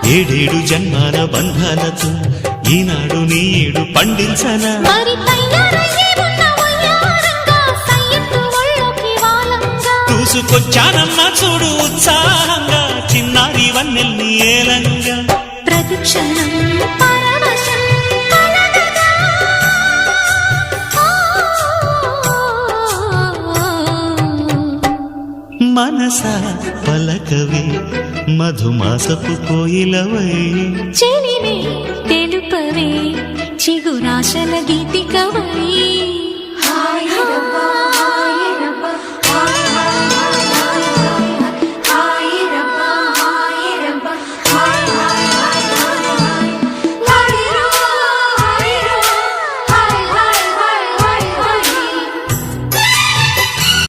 ఏడేడు జన్మాల బంధాలతో ఈనాడు నీడు పండించనా చూసుకొచ్చానమ్మా చూడు ఉత్సాహంగా చిన్నారి వన్నెల్ని ఏలంగా ప్రతిక్షణం మనసా పలకవే మధుమాసపు కోయిలవై చెలిమే తెలుపవే చిగురాశల గీతికవై